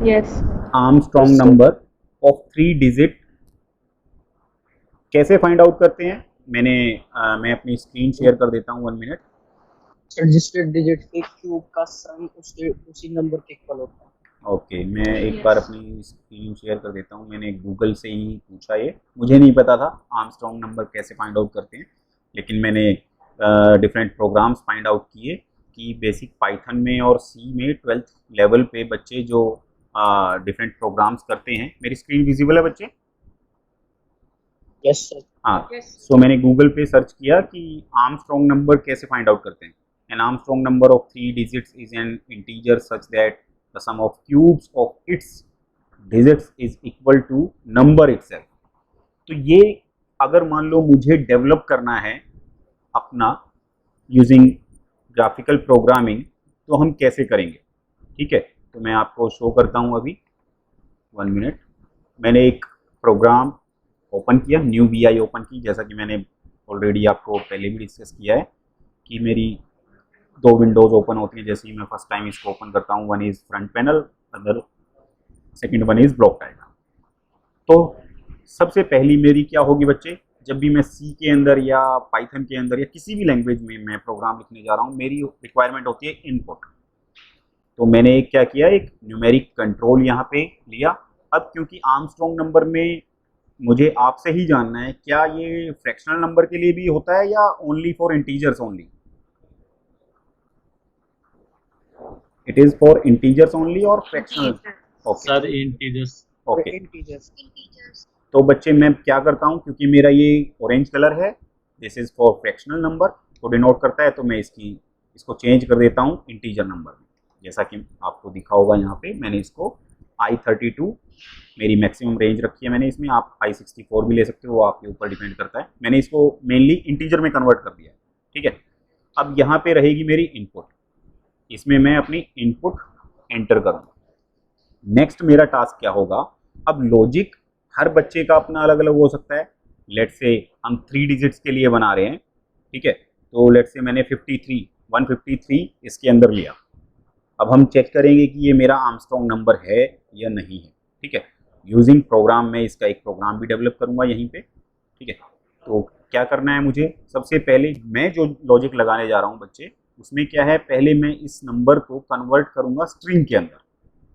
Yes. Armstrong number of 3 digit कैसे find out करते हैं? मैं अपनी स्क्रीन शेयर कर देता हूँ 1 मिनट। रजिस्टर्ड डिजिट के क्यूब का सम उसी नंबर के इक्वल होता है। ओके, मैं एक बार अपनी स्क्रीन शेयर कर देता हूँ। मैंने गूगल से ही पूछा, ये मुझे नहीं पता था आर्मस्ट्रॉन्ग नंबर कैसे फाइंड आउट करते हैं, लेकिन मैंने डिफरेंट प्रोग्राम्स फाइंड आउट किए कि बेसिक पाइथन में और सी में 12th लेवल पे बच्चे जो डिफरेंट प्रोग्राम्स करते हैं। मेरी स्क्रीन विजिबल है बच्चे? Yes sir. हाँ, सो मैंने गूगल पे सर्च किया कि आर्मस्ट्रॉन्ग नंबर कैसे फाइंड आउट करते हैं। An Armstrong number of 3 digits is an integer such that the sum of cubes of its digits is equal to number itself. तो ये अगर मान लो मुझे डेवलप करना है अपना यूजिंग ग्राफिकल प्रोग्रामिंग, तो हम कैसे करेंगे? ठीक है, तो मैं आपको शो करता हूँ अभी 1 मिनट। मैंने एक प्रोग्राम ओपन किया, न्यू वी ओपन की, जैसा कि मैंने ऑलरेडी आपको पहले भी डिस्कस किया है कि मेरी 2 विंडोज़ ओपन होती हैं जैसे ही मैं फर्स्ट टाइम इसको ओपन करता हूँ। One is front panel, other second one is block diagram. तो सबसे पहली मेरी क्या होगी बच्चे, जब भी मैं सी के अंदर या पाइथन के अंदर या किसी भी लैंग्वेज में मैं प्रोग्राम लिखने जा रहा हूँ, मेरी रिक्वायरमेंट होती है इनपुट। तो मैंने एक क्या किया, एक न्यूमेरिक कंट्रोल यहाँ पे लिया। अब क्योंकि आर्मस्ट्रॉन्ग नंबर में मुझे आपसे ही जानना है, क्या ये फ्रैक्शनल नंबर के लिए भी होता है या only for integers only? It is for integers only और fractional? Okay sir integers. Okay. तो बच्चे मैं क्या करता हूँ, क्योंकि मेरा ये ऑरेंज कलर है, this is for fractional number को डिनोट करता है, तो मैं इसको चेंज कर देता हूँ इंटीजर नंबर में। जैसा कि आपको दिखा होगा यहाँ पे मैंने इसको I32 मेरी मैक्सिमम रेंज रखी है मैंने इसमें। आप I64 भी ले सकते हो, वो आपके ऊपर डिपेंड करता है। मैंने इसको मेनली इंटीजर में कन्वर्ट कर दिया है। ठीक है, अब यहाँ पे रहेगी मेरी इनपुट, इसमें मैं अपनी इनपुट एंटर करूँगा। नेक्स्ट मेरा टास्क क्या होगा, अब लॉजिक हर बच्चे का अपना अलग अलग हो सकता है। लेट्स से हम 3 डिजिट्स के लिए बना रहे हैं, ठीक है, तो लेट्स से मैंने 153 इसके अंदर लिया। अब हम चेक करेंगे कि ये मेरा आर्मस्ट्रॉन्ग नंबर है या नहीं है। ठीक है, यूजिंग प्रोग्राम में इसका एक प्रोग्राम भी डेवलप करूंगा यहीं पे। ठीक है, तो क्या करना है मुझे, सबसे पहले मैं जो लॉजिक लगाने जा रहा हूँ बच्चे, उसमें क्या है, पहले मैं इस नंबर को कन्वर्ट करूंगा स्ट्रिंग के अंदर।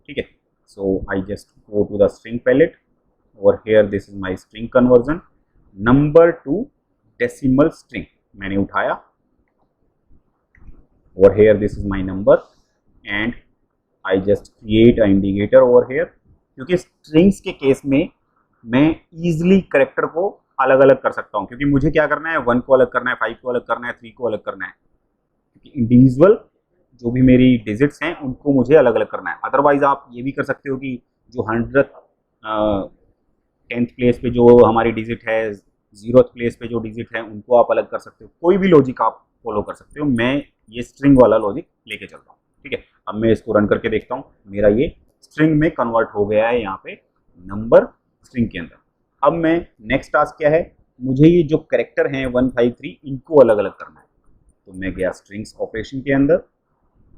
ठीक है, so I just go to the string palette, over here this is my string conversion, number to decimal string मैंने उठाया, over here this is my number and I just create a indicator over here. क्योंकि strings के case में मैं easily character को अलग अलग कर सकता हूँ, क्योंकि मुझे क्या करना है, 1 को अलग करना है, 5 को अलग करना है, 3 को अलग करना है, क्योंकि इंडिविजुअल जो भी मेरी डिजिट्स हैं उनको मुझे अलग अलग करना है। अदरवाइज आप ये भी कर सकते हो कि जो 10th प्लेस पे जो हमारी डिजिट है, 0th प्लेस पे जो डिजिट है, उनको आप अलग कर सकते हो। कोई भी लॉजिक आप फॉलो कर सकते हो। मैं ये स्ट्रिंग वाला लॉजिक लेके चल रहा हूँ। ठीक है, अब मैं इसको रन करके देखता हूँ, मेरा ये स्ट्रिंग में कन्वर्ट हो गया है यहाँ पे नंबर स्ट्रिंग के अंदर। अब मैं नेक्स्ट टास्क क्या है, मुझे ये जो करेक्टर हैं 153 इनको अलग अलग करना है। तो मैं गया स्ट्रिंग्स ऑपरेशन के अंदर,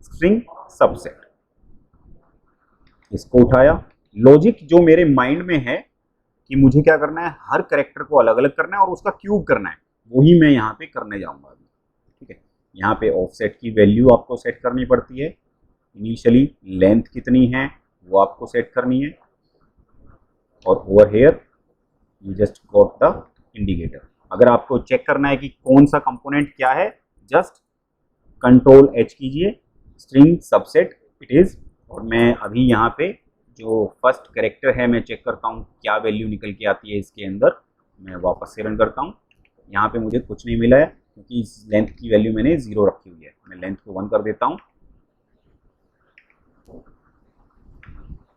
स्ट्रिंग सबसेट, इसको उठाया। लॉजिक जो मेरे माइंड में है कि मुझे क्या करना है, हर करेक्टर को अलग अलग करना है और उसका क्यूब करना है, वही मैं यहाँ पे करने जाऊंगा अभी। ठीक है, यहाँ पे ऑफसेट की वैल्यू आपको सेट करनी पड़ती है। इनिशियली लेंथ कितनी है वो आपको सेट करनी है, और over here you just got the indicator. अगर आपको चेक करना है कि कौन सा कंपोनेंट क्या है, जस्ट कंट्रोल H कीजिए, स्ट्रिंग सबसेट इट इज, और मैं अभी यहाँ पे जो फर्स्ट करेक्टर है मैं चेक करता हूँ क्या वैल्यू निकल के आती है इसके अंदर। मैं वापस से रन करता हूँ, यहाँ पे मुझे कुछ नहीं मिला है क्योंकि इस लेंथ की वैल्यू मैंने 0 रखी हुई है। मैं लेंथ को 1 कर देता हूँ।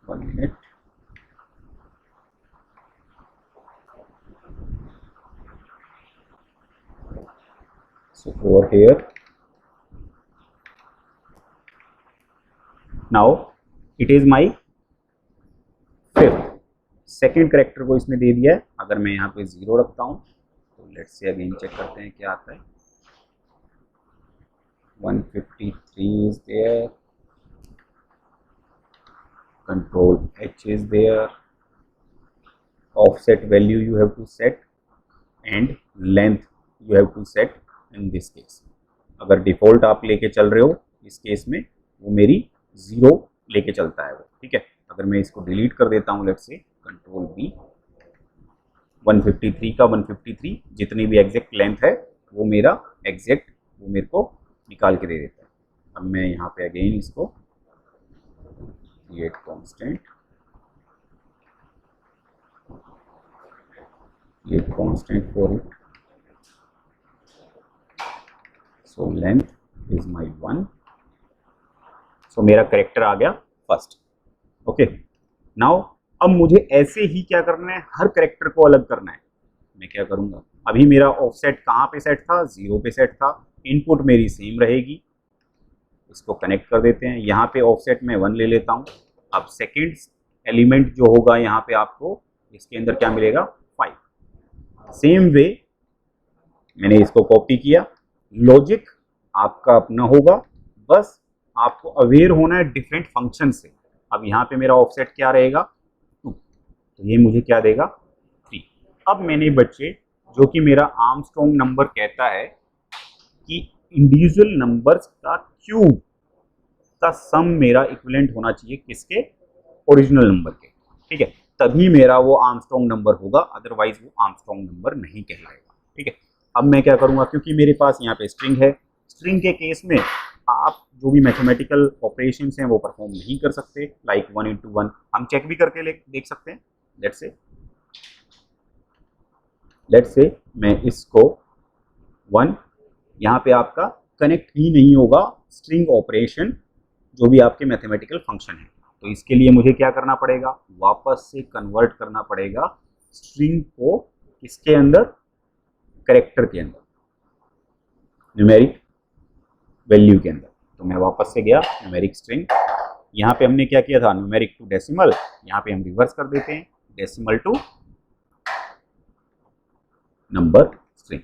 1 minute, so over here now it is my 5th, second character को इसने दे दिया है। अगर मैं यहाँ पे 0 रखता हूँ तो लेट्स से अगेन चेक करते हैं क्या आता है। 153 is there, control H is there, offset value you have to set and length you have to set in this case. अगर डिफॉल्ट आप लेके चल रहे हो इस केस में वो मेरी 0 लेके चलता है वो, ठीक है। अगर मैं इसको डिलीट कर देता हूँ, लेट्स से कंट्रोल B, 153 का 153 जितनी भी एग्जैक्ट लेंथ है वो मेरा एग्जैक्ट वो मेरे को निकाल के दे देता है। अब मैं यहाँ पे अगेन इसको create constant for it, so length is my 1, so मेरा करेक्टर आ गया फर्स्ट। ओके, नाउ अब मुझे ऐसे ही क्या करना है, हर करेक्टर को अलग करना है। मैं क्या करूँगा, अभी मेरा ऑफसेट कहाँ पे सेट था, 0 पे सेट था, इनपुट मेरी सेम रहेगी, इसको कनेक्ट कर देते हैं। यहाँ पे ऑफसेट में 1 ले लेता हूँ। अब सेकेंड एलिमेंट जो होगा यहाँ पे आपको इसके अंदर क्या मिलेगा, 5। सेम वे मैंने इसको कॉपी किया, लॉजिक आपका अपना होगा, बस आपको अवेयर होना है डिफरेंट फंक्शन से। अब यहाँ पे मेरा ऑफसेट क्या रहेगा 2, तो ये मुझे क्या देगा 3। अब मैंने बच्चे जो कि मेरा आर्मस्ट्रॉन्ग नंबर कहता है कि इंडिविजुअल नंबर्स का क्यूब का सम मेरा इक्विवेलेंट होना चाहिए किसके, ओरिजिनल नंबर के, ठीक है, तभी मेरा वो आर्मस्ट्रॉन्ग नंबर होगा, अदरवाइज वो आर्मस्ट्रॉन्ग नंबर नहीं कहलाएगा, ठीक है। अब मैं क्या करूँगा, क्योंकि मेरे पास यहाँ पे स्ट्रिंग है, स्ट्रिंग के केस में आप जो भी मैथमेटिकल ऑपरेशंस हैं वो परफॉर्म नहीं कर सकते, लाइक 1 into 1 हम चेक भी करके देख सकते हैं। लेट्स से मैं इसको 1, यहाँ पे आपका कनेक्ट ही नहीं होगा स्ट्रिंग ऑपरेशन जो भी आपके मैथमेटिकल फंक्शन है, तो इसके लिए मुझे क्या करना पड़ेगा, वापस से कन्वर्ट करना पड़ेगा स्ट्रिंग को किसके अंदर, करेक्टर के अंदर, न्यूमेरिक वैल्यू के अंदर। तो मैं वापस से गया न्यूमेरिक स्ट्रिंग, यहाँ पे हमने क्या किया था, न्यूमेरिक टू डेसिमल, यहाँ पे हम रिवर्स कर देते हैं डेसिमल टू नंबर स्ट्रिंग।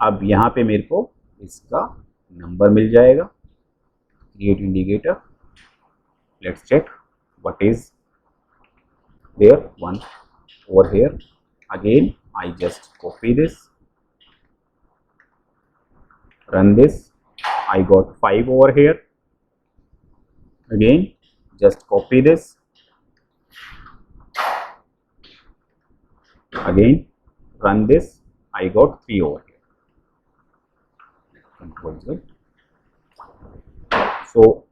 अब यहाँ पे मेरे को इसका नंबर मिल जाएगा। Create indicator, let's check what is there, 1 over here. Again I just copy this, run this, I got 5 over here. Again just copy this, again run this, I got 3 over here. Control Z. So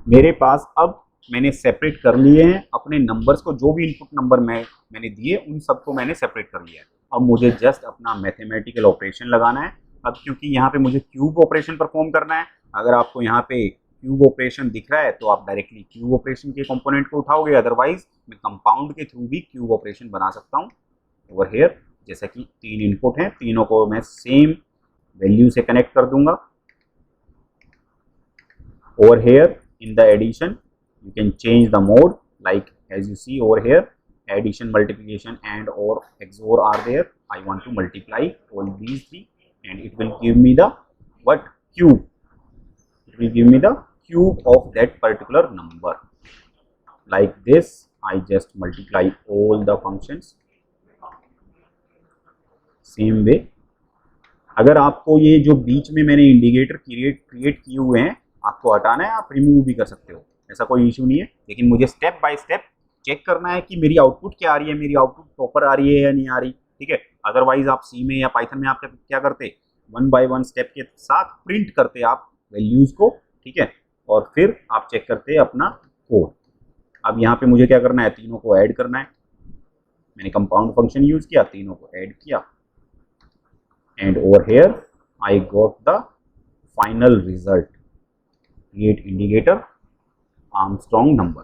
मेरे पास अब मैंने separate कर लिए हैं अपने numbers को, जो भी इनपुट नंबर मैंने दिए उन सबको मैंने सेपरेट कर लिया है। अब मुझे जस्ट अपना मैथमेटिकल ऑपरेशन लगाना है। अब क्योंकि यहाँ पे मुझे क्यूब ऑपरेशन परफॉर्म करना है, अगर आपको यहाँ पे क्यूब ऑपरेशन दिख रहा है तो आप डायरेक्टली क्यूब ऑपरेशन के कंपोनेंट को उठाओगे, अदरवाइज मैं कंपाउंड के थ्रू भी क्यूब ऑपरेशन बना सकता हूँ ओवर हेयर। जैसा कि 3 इनपुट हैं, तीनों को मैं सेम वैल्यू से कनेक्ट कर दूंगा। Over here in the addition you can change the mode, like as you see over here, addition, multiplication and or XOR are there. I want to multiply all these 3 and it will give me the what, cube. It will give me the cube of that particular number. Like this I just multiply all the functions same way। अगर आपको ये जो बीच में मैंने indicator create किए हुए हैं आपको हटाना है, आप रिमूव भी कर सकते हो, ऐसा कोई इशू नहीं है। लेकिन मुझे स्टेप बाय स्टेप चेक करना है कि मेरी आउटपुट क्या आ रही है, मेरी आउटपुट प्रॉपर आ रही है या नहीं आ रही, ठीक है। अदरवाइज आप सी में या पाइथन में आप क्या करते, 1 by 1 स्टेप के साथ प्रिंट करते आप वैल्यूज़ को, ठीक है, और फिर आप चेक करते अपना कोड। अब यहाँ पे मुझे क्या करना है, तीनों को ऐड करना है। मैंने कंपाउंड फंक्शन यूज़ किया, तीनों को ऐड किया and over here I got the final result. Create indicator, Armstrong number.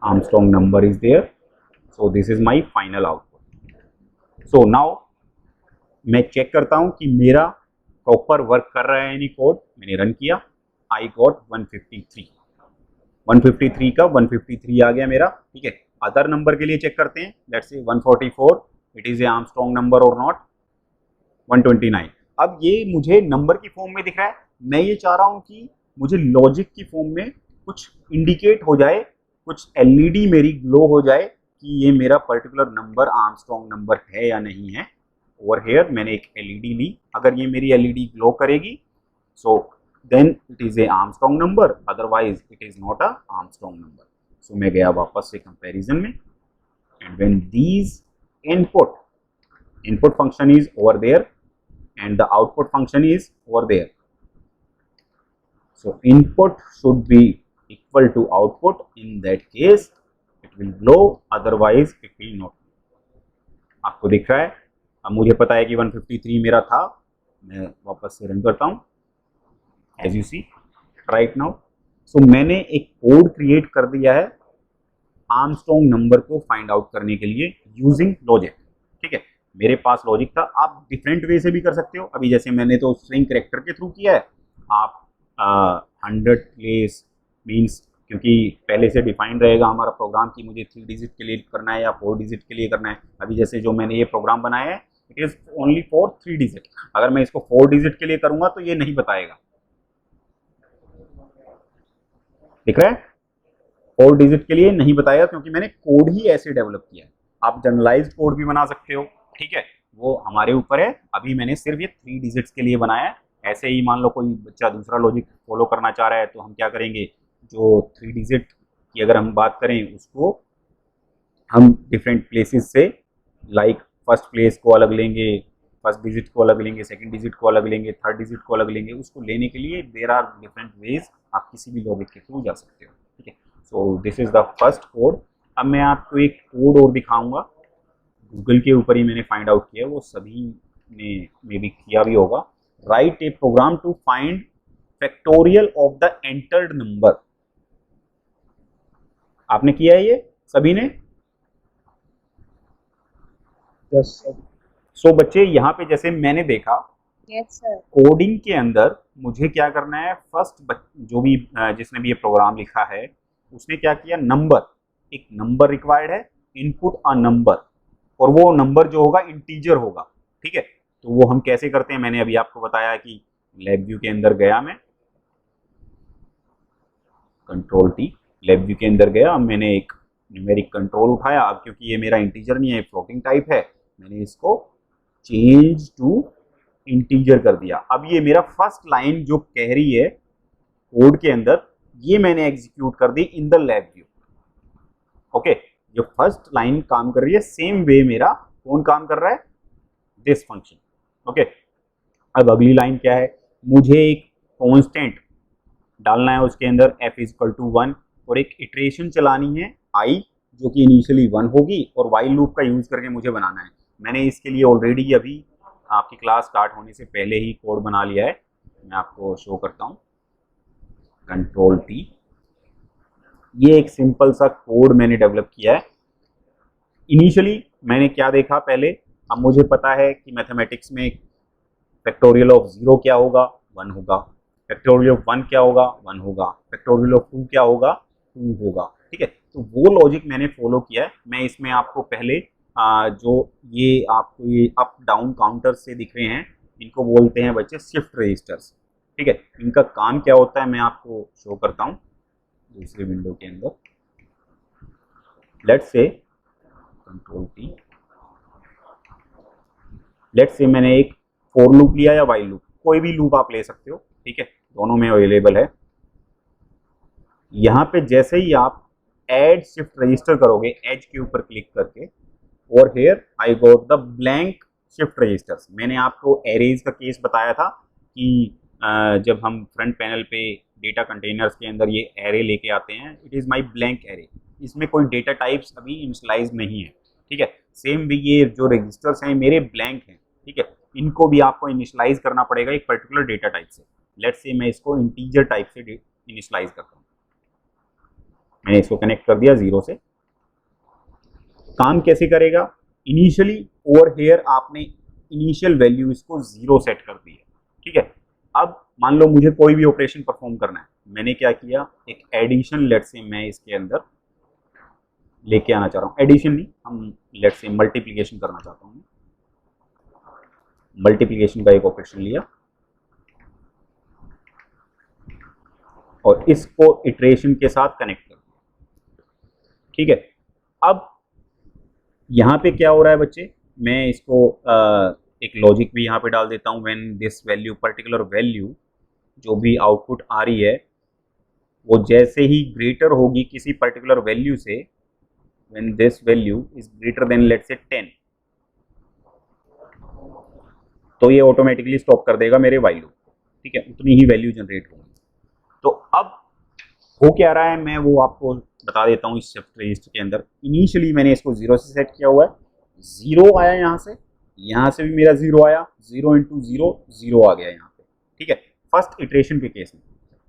Armstrong number is there, so this is my final output. So now मैं चेक करता हूँ कि मेरा प्रॉपर वर्क कर रहा है यानी कोड। मैंने रन किया, I got 153 का 153 आ गया मेरा, ठीक है। अदर नंबर के लिए चेक करते हैं, लेट्स से 144, it is a Armstrong number और नॉट। 129। अब ये मुझे नंबर की फॉर्म में दिख रहा है, मैं ये चाह रहा हूँ कि मुझे लॉजिक की फॉर्म में कुछ इंडिकेट हो जाए, कुछ एलईडी मेरी ग्लो हो जाए कि ये मेरा पर्टिकुलर नंबर आर्मस्ट्रॉन्ग नंबर है या नहीं है। ओवर हेयर मैंने एक एलईडी ली, अगर ये मेरी एलईडी ग्लो करेगी so then it is a Armstrong number, otherwise it is not a Armstrong number. So मैं गया वापस से कंपैरिजन में, and when these input function is over there and the output function is over there, so input should be equal to output. In that case it will glow, otherwise it will not. आपको दिख रहा है, अब मुझे पता है कि 153 मेरा था। मैं वापस से रन करता हूँ as you see right now. So मैंने एक कोड क्रिएट कर दिया है आर्मस्ट्रॉन्ग नंबर को फाइंड आउट करने के लिए यूजिंग लॉजिक। ठीक है, मेरे पास लॉजिक था, आप डिफरेंट वे से भी कर सकते हो। अभी जैसे मैंने तो स्ट्रिंग कैरेक्टर के थ्रू किया है, आप 100 प्लेस मीन्स, क्योंकि पहले से डिफाइंड रहेगा हमारा प्रोग्राम कि मुझे 3 डिजिट के लिए करना है या 4 डिजिट के लिए करना है। अभी जैसे जो मैंने ये प्रोग्राम बनाया है it is only for 3 digit, अगर मैं इसको 4 डिजिट के लिए करूँगा तो ये नहीं बताएगा। दिख रहा है, 4 डिजिट के लिए नहीं बताएगा क्योंकि मैंने कोड ही ऐसे डेवलप किया है। आप जनरलाइज्ड कोड भी बना सकते हो, ठीक है, वो हमारे ऊपर है। अभी मैंने सिर्फ ये 3 डिजिट्स के लिए बनाया है। ऐसे ही मान लो कोई बच्चा दूसरा लॉजिक फॉलो करना चाह रहा है तो हम क्या करेंगे, जो 3 डिजिट की अगर हम बात करें उसको हम डिफरेंट प्लेसेस से, लाइक फर्स्ट प्लेस को अलग लेंगे, फर्स्ट डिजिट को अलग लेंगे, सेकंड डिजिट को अलग लेंगे, थर्ड डिजिट को अलग लेंगे। उसको लेने के लिए देयर आर डिफरेंट वेज, आप किसी भी लॉजिक के थ्रू जा सकते हो। ठीक है, सो this is the first code. अब मैं आपको एक कोड और दिखाऊंगा, गूगल के ऊपर ही मैंने फाइंड आउट किया, वो सभी ने मे बी किया भी होगा। Write a program to find factorial of the entered number. आपने किया है ये सभी ने? Yes sir. सो बच्चे यहाँ पे जैसे मैंने देखा, यस सर। कोडिंग के अंदर मुझे क्या करना है, फर्स्ट जो भी जिसने भी ये प्रोग्राम लिखा है उसने क्या किया, नंबर, एक नंबर रिक्वायर्ड है, इनपुट अ नंबर, और वो नंबर जो होगा इंटीजर होगा। ठीक है, तो वो हम कैसे करते हैं, मैंने अभी आपको बताया कि लैब व्यू के अंदर गया, मैं कंट्रोल टी, लैब व्यू के अंदर गया, मैंने एक न्यूमेरिक कंट्रोल उठाया। अब क्योंकि ये मेरा इंटीजर नहीं है, फ्लोटिंग टाइप है, मैंने इसको चेंज टू इंटीजर कर दिया। अब ये मेरा फर्स्ट लाइन जो कह रही है कोड के अंदर, ये मैंने एग्जीक्यूट कर दी in the lab view. Okay, जो फर्स्ट लाइन काम कर रही है सेम वे मेरा कौन काम कर रहा है, दिस फंक्शन। ओके, अब अगली लाइन क्या है, मुझे एक कांस्टेंट डालना है उसके अंदर f इक्वल टू 1, और एक इटरेशन चलानी है i जो कि इनिशियली 1 होगी, और while लूप का यूज करके मुझे बनाना है। मैंने इसके लिए ऑलरेडी अभी आपकी क्लास स्टार्ट होने से पहले ही कोड बना लिया है, मैं आपको शो करता हूँ। कंट्रोल टी, ये एक सिंपल सा कोड मैंने डेवलप किया है। इनिशियली मैंने क्या देखा पहले, अब मुझे पता है कि मैथमेटिक्स में फैक्टोरियल ऑफ 0 क्या होगा, 1 होगा, फैक्टोरियल ऑफ 1 क्या होगा, 1 होगा, फैक्टोरियल ऑफ 2 क्या होगा, 2 होगा। ठीक है, तो वो लॉजिक मैंने फॉलो किया है। मैं इसमें आपको पहले जो ये आपको ये अप डाउन काउंटर से दिख रहे हैं, इनको बोलते हैं बच्चे शिफ्ट रजिस्टर्स। ठीक है, इनका काम क्या होता है मैं आपको शो करता हूँ दूसरी विंडो के अंदर। Let's say control T, let's say मैंने एक फॉर लूप लिया या वाइल लूप, कोई भी लूप आप ले सकते हो। ठीक है, दोनों में अवेलेबल है। यहाँ पे जैसे ही आप ऐड शिफ्ट रजिस्टर करोगे एज के ऊपर क्लिक करके, और here I got the blank shift registers. मैंने आपको एरेज का केस बताया था कि जब हम फ्रंट पैनल पे डेटा कंटेनर्स के अंदर ये एरे लेके आते हैं, it is my blank array, इसमें कोई डेटा टाइप्स अभी इनिशियलाइज नहीं है। ठीक है, सेम भी ये जो रजिस्टर्स हैं मेरे ब्लैंक हैं। ठीक है, इनको भी आपको इनिशियलाइज करना पड़ेगा एक पर्टिकुलर डेटा टाइप से। लेट्स से मैं इसको इंटीजर टाइप से इनिशियलाइज करता हूँ। मैंने इसको कनेक्ट कर दिया 0 से। काम कैसे करेगा, इनिशियली ओवर हेयर आपने इनिशियल वैल्यू इसको 0 सेट कर दी है। ठीक है, अब मान लो मुझे कोई भी ऑपरेशन परफॉर्म करना है, मैंने क्या किया, एक एडिशन लेट्स से मैं इसके अंदर लेके आना चाह रहा हूँ, एडिशन नहीं, हम लेट्स से मल्टीप्लिकेशन करना चाहता हूँ। मल्टीप्लिकेशन का एक ऑपरेशन लिया, और इसको इटरेशन के साथ कनेक्ट कर दिया। ठीक है, अब यहाँ पे क्या हो रहा है बच्चे, मैं इसको एक लॉजिक भी यहाँ पे डाल देता हूँ। When this value, particular value जो भी आउटपुट आ रही है वो जैसे ही ग्रेटर होगी किसी पर्टिकुलर वैल्यू से, when this value is greater than let's say 10, तो ये ऑटोमेटिकली स्टॉप कर देगा मेरे वाइल लूप। ठीक है, उतनी ही वैल्यू जनरेट होगी। तो अब हो क्या रहा है मैं वो आपको बता देता हूँ। इस शिफ्ट रजिस्टर के अंदर इनिशियली मैंने इसको 0 से सेट किया हुआ है, 0 आया यहाँ से भी मेरा 0 आया, 0 इंटू 0 0 आ गया यहाँ पे। ठीक है, फर्स्ट इटरेशन के केस में।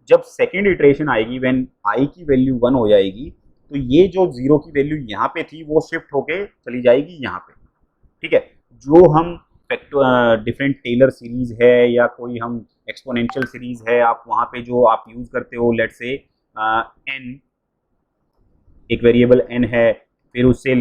जब सेकेंड इटरेशन आएगी, व्हेन आई की वैल्यू 1 हो जाएगी, तो ये जो 0 की वैल्यू यहाँ पे थी वो शिफ्ट होके चली जाएगी यहाँ पे। ठीक है, जो हम डिफरेंट टेलर सीरीज है या कोई हम एक्सपोनेंशियल सीरीज है, आप वहाँ पे जो आप यूज करते हो, लेट्स से एन, एक वेरिएबल एन है, फिर उससे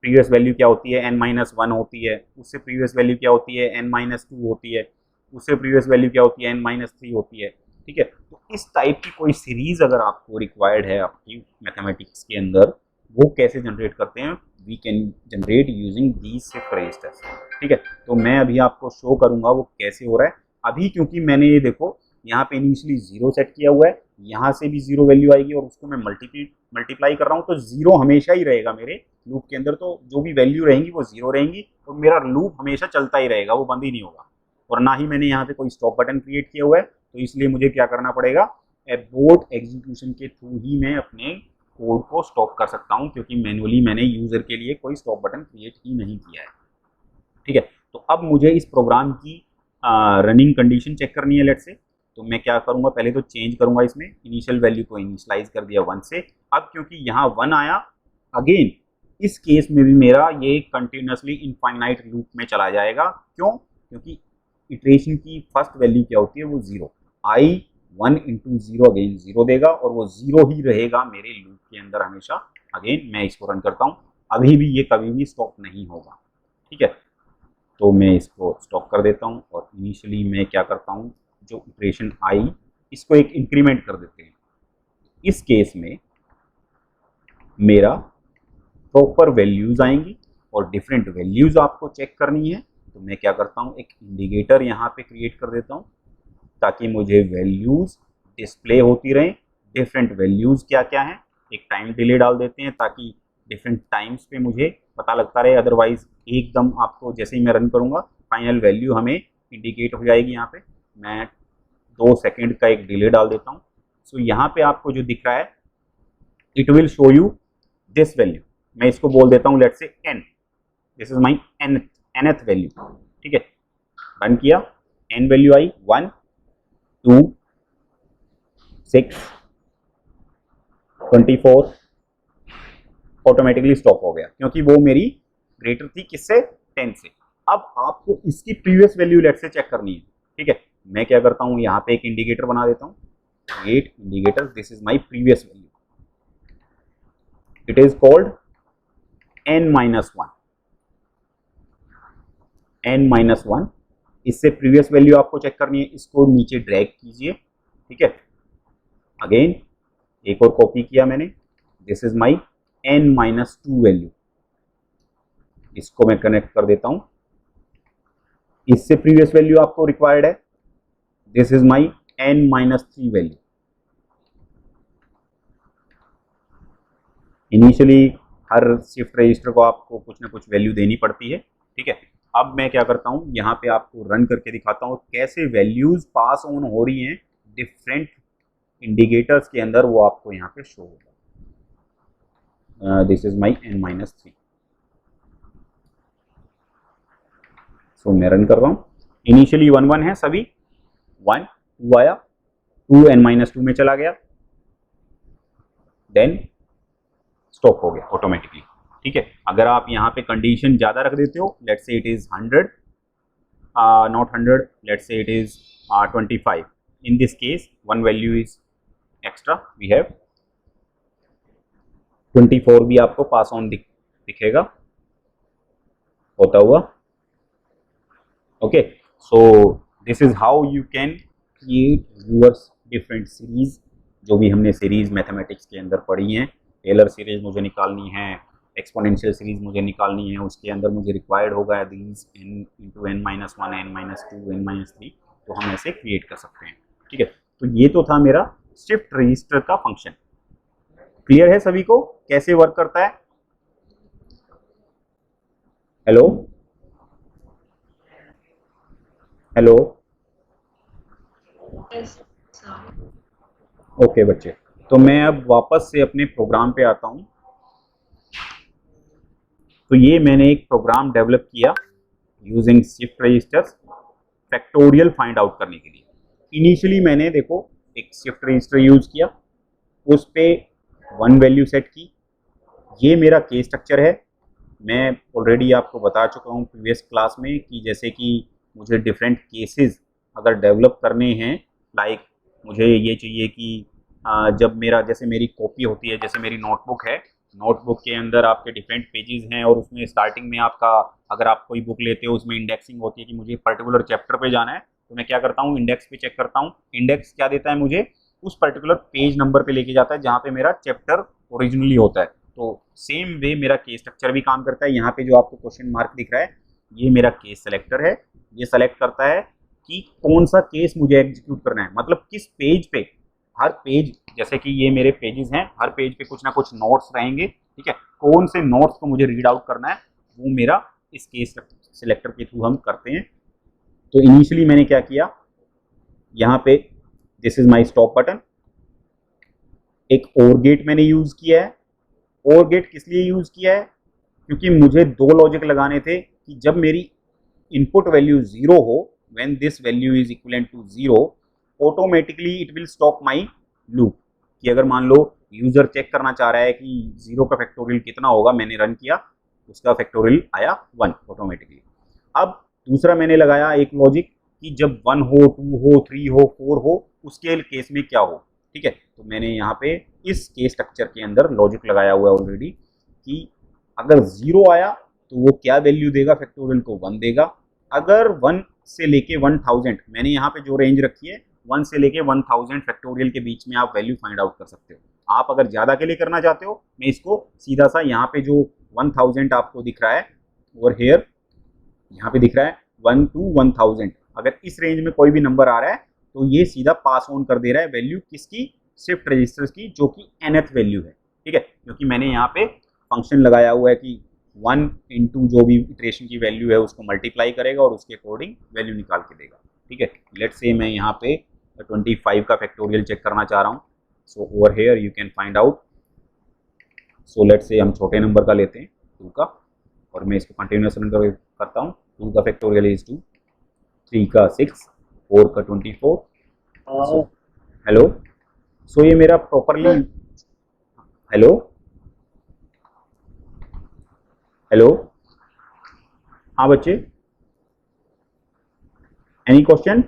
प्रीवियस वैल्यू क्या होती है, n-1 होती है, उससे प्रीवियस वैल्यू क्या होती है, n-2 होती है, उससे प्रीवियस वैल्यू क्या होती है, n-3 होती है। ठीक है, तो इस टाइप की कोई सीरीज अगर आपको रिक्वायर्ड है आपकी मैथमेटिक्स के अंदर, वो कैसे जनरेट करते हैं, we can generate using these shift registers. ठीक है, तो मैं अभी आपको शो करूंगा वो कैसे हो रहा है। अभी क्योंकि मैंने ये देखो यहाँ पे इनिशियली 0 सेट किया हुआ है, यहाँ से भी 0 वैल्यू आएगी और उसको मैं मल्टीप्लाई कर रहा हूँ, तो 0 हमेशा ही रहेगा मेरे लूप के अंदर। तो जो भी वैल्यू रहेंगी वो 0 रहेंगी और मेरा लूप हमेशा चलता ही रहेगा, वो बंद ही नहीं होगा। और ना ही मैंने यहाँ पे कोई स्टॉप बटन क्रिएट किया हुआ है, तो इसलिए मुझे क्या करना पड़ेगा, एबोर्ट एग्जीक्यूशन के थ्रू ही मैं अपने कोड को स्टॉप कर सकता हूँ, क्योंकि मैनुअली मैंने यूजर के लिए कोई स्टॉप बटन क्रिएट ही नहीं किया है। ठीक है, तो अब मुझे इस प्रोग्राम की रनिंग कंडीशन चेक करनी है लेट्स से। तो मैं क्या करूंगा, पहले तो चेंज करूंगा इसमें, इनिशियल वैल्यू को इनिशियलाइज कर दिया 1 से। अब क्योंकि यहाँ 1 आया, अगेन इस केस में भी मेरा ये कंटिन्यूसली इनफाइनाइट लूप में चला जाएगा। क्यों? क्योंकि इटरेशन की फर्स्ट वैल्यू क्या होती है, वो 0, आई 1 इंटू 0 अगेन 0 देगा और वो 0 ही रहेगा मेरे लूप के अंदर हमेशा। अगेन मैं इसको रन करता हूँ, अभी भी ये कभी भी स्टॉप नहीं होगा। ठीक है, तो मैं इसको स्टॉप कर देता हूँ और इनिशियली मैं क्या करता हूँ, जो इटरेशन आई इसको एक इंक्रीमेंट कर देते हैं। इस केस में मेरा प्रॉपर वैल्यूज आएंगी और डिफरेंट वैल्यूज आपको चेक करनी है। तो मैं क्या करता हूँ, एक इंडिकेटर यहाँ पे क्रिएट कर देता हूँ ताकि मुझे वैल्यूज डिस्प्ले होती रहें। डिफरेंट वैल्यूज क्या क्या हैं, एक टाइम डिले डाल देते हैं ताकि डिफरेंट टाइम्स पे मुझे पता लगता रहे। अदरवाइज एकदम आपको जैसे ही मैं रन करूँगा फाइनल वैल्यू हमें इंडिकेट हो जाएगी। यहाँ पे मैं 2 सेकेंड का एक डिले डाल देता हूँ। सो यहाँ पे आपको जो दिख रहा है, it will show you this value. मैं इसको बोल देता हूँ let's say n, this is my nth value. ठीक है, रन किया, n वैल्यू आई 1 2 6 24, ऑटोमेटिकली स्टॉप हो गया क्योंकि वो मेरी ग्रेटर थी किससे, 10 से। अब आपको इसकी प्रीवियस वैल्यू लेट से चेक करनी है। ठीक है, मैं क्या करता हूँ, यहाँ पे एक इंडिकेटर बना देता हूँ, create indicator, this is my previous value, it is called n-1, n-1। इससे प्रीवियस वैल्यू आपको चेक करनी है, इसको नीचे ड्रैग कीजिए। ठीक है, अगेन एक और कॉपी किया मैंने, this is my n-2 value, इसको मैं कनेक्ट कर देता हूं। इससे प्रीवियस वैल्यू आपको रिक्वायर्ड है, this is my n-3 value. Initially her shift register को आपको कुछ ना कुछ वैल्यू देनी पड़ती है। ठीक है, अब मैं क्या करता हूं, यहाँ पे आपको रन करके दिखाता हूं कैसे वैल्यूज पास ऑन हो रही हैं डिफरेंट इंडिकेटर्स के अंदर, वो आपको यहाँ पे शो होगा। This is my n-3। सो मैं रन कर रहा हूँ, इनिशियली 1 1 है सभी, 1 2 आया, 2 n-2 में चला गया, देन स्टॉप हो गया ऑटोमेटिकली। ठीक है, अगर आप यहाँ पे कंडीशन ज़्यादा रख देते हो, let's say it is 100, not 100, let's say it is 25, in this case 1 value is extra, we have 24 भी आपको पास ऑन दिखेगा होता हुआ। Okay, so this is how you can create your different series जो भी हमने सीरीज़ मैथमेटिक्स के अंदर पढ़ी हैं। टेलर सीरीज़ मुझे निकालनी है, एक्सपोनेंशियल सीरीज़ मुझे निकालनी है, उसके अंदर मुझे रिक्वायर्ड होगा these n into n minus one, n minus two, n minus three, तो हम ऐसे क्रिएट कर सकते हैं। ठीक है, तो ये तो था मेरा शिफ्ट रजिस्टर का फंक्शन। क्लियर है सभी को कैसे वर्क करता है? हेलो हेलो, ओके बच्चे, तो मैं अब वापस से अपने प्रोग्राम पे आता हूँ। तो ये मैंने एक प्रोग्राम डेवलप किया using shift registers factorial find out करने के लिए। इनिशियली मैंने देखो एक शिफ्ट रजिस्टर यूज किया, उस पे वन वैल्यू सेट की। ये मेरा केस स्ट्रक्चर है। मैं ऑलरेडी आपको बता चुका हूँ प्रीवियस क्लास में कि जैसे कि मुझे डिफरेंट केसेस अगर डेवलप करने हैं, लाइक मुझे ये चाहिए कि जब मेरा जैसे मेरी कॉपी होती है, जैसे मेरी नोटबुक है, नोटबुक के अंदर आपके डिफरेंट पेजेस हैं और उसमें स्टार्टिंग में आपका, अगर आप कोई बुक लेते हो उसमें इंडेक्सिंग होती है कि मुझे पर्टिकुलर चैप्टर पे जाना है, तो मैं क्या करता हूँ, इंडेक्स पे चेक करता हूँ। इंडेक्स क्या देता है मुझे, उस पर्टिकुलर पेज नंबर पे लेके जाता है जहाँ पे मेरा चैप्टर ओरिजिनली होता है। तो सेम वे मेरा केस स्ट्रक्चर भी काम करता है। यहाँ पे जो आपको क्वेश्चन मार्क दिख रहा है, ये मेरा केस सेलेक्टर है। ये सेलेक्ट करता है कि कौन सा केस मुझे एग्जीक्यूट करना है, मतलब किस पेज पे, हर पेज, जैसे कि ये मेरे पेजेस हैं, हर पेज पे कुछ ना कुछ नोट्स रहेंगे। ठीक है, कौन से नोट्स को मुझे रीड आउट करना है, वो मेरा इस केस सिलेक्टर के थ्रू हम करते हैं। तो इनिशियली मैंने क्या किया, यहाँ पे this is my stop button, एक और गेट मैंने यूज किया है। और गेट किस लिए यूज किया है, क्योंकि मुझे दो लॉजिक लगाने थे कि जब मेरी इनपुट वैल्यू 0 हो, when this value is equivalent to 0, automatically it will stop my loop. कि अगर मान लो यूजर चेक करना चाह रहा है कि 0 का फैक्टोरियल कितना होगा, मैंने रन किया, उसका फैक्टोरियल आया 1 ऑटोमेटिकली। अब दूसरा मैंने लगाया एक लॉजिक कि जब 1 हो, 2 हो, 3 हो, 4 हो, उसके केस में क्या हो। ठीक है, तो मैंने यहाँ पे इस केस स्ट्रक्चर के अंदर लॉजिक लगाया हुआ है ऑलरेडी कि अगर 0 आया तो वो क्या वैल्यू देगा, फैक्टोरियल को 1 देगा। अगर 1 से लेके 1000, मैंने यहाँ पे जो रेंज रखी है 1 से लेके 1000 फैक्टोरियल के बीच में आप वैल्यू फाइंड आउट कर सकते हो। आप अगर ज़्यादा के लिए करना चाहते हो, मैं इसको सीधा सा यहाँ पे जो 1000 आपको दिख रहा है ओवर हेयर, यहाँ पे दिख रहा है 1 to 1000, अगर इस रेंज में कोई भी नंबर आ रहा है तो ये सीधा पास ऑन कर दे रहा है वैल्यू किसकी, शिफ्ट रजिस्टर्स की, जो कि nth वैल्यू है। ठीक है, क्योंकि मैंने यहाँ पे फंक्शन लगाया हुआ है कि 1 इंटू जो भी इटरेशन की वैल्यू है उसको मल्टीप्लाई करेगा और उसके अकॉर्डिंग वैल्यू निकाल के देगा। ठीक है, लेट्स से मैं यहाँ पे 25 का फैक्टोरियल चेक करना चाह रहा हूँ। So over here you can find out. So let's say हम छोटे नंबर का लेते हैं 2 का, और मैं इसको कंटिन्यूस रन करता हूँ। 2 का फैक्टोरियल इज 2, 3 का 6, 4 का 24। हेलो, सो ये मेरा प्रॉपरली, हेलो हेलो, हाँ बच्चे, एनी क्वेश्चन?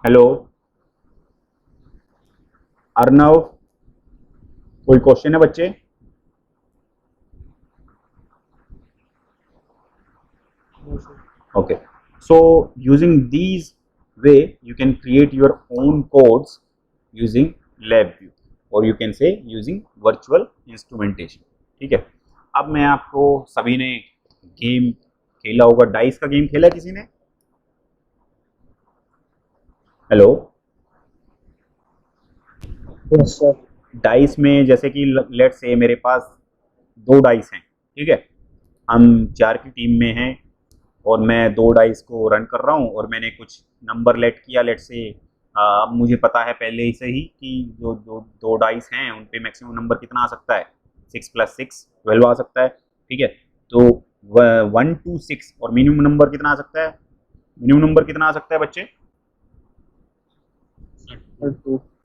हेलो अर्नव, कोई क्वेश्चन है बच्चे? Okay, so using these way you can create your own codes using LabVIEW, or you can say using virtual instrumentation. ठीक है, अब मैं आपको, सभी ने गेम खेला होगा, डाइस का गेम खेला है किसी ने? Hello, yes sir. डाइस में जैसे कि लेट्स से मेरे पास 2 डाइस हैं। ठीक है, हम 4 की टीम में हैं और मैं 2 डाइस को रन कर रहा हूँ और मैंने कुछ नंबर लेट किया। लेट से अब मुझे पता है पहले ही से ही कि जो दो डाइस हैं उन पे मैक्सिमम नंबर कितना आ सकता है, 6 + 6 12 आ सकता है। ठीक है, तो 1 to 6, और मिनिमम नंबर कितना आ सकता है, मिनिमम नंबर कितना आ सकता है बच्चे?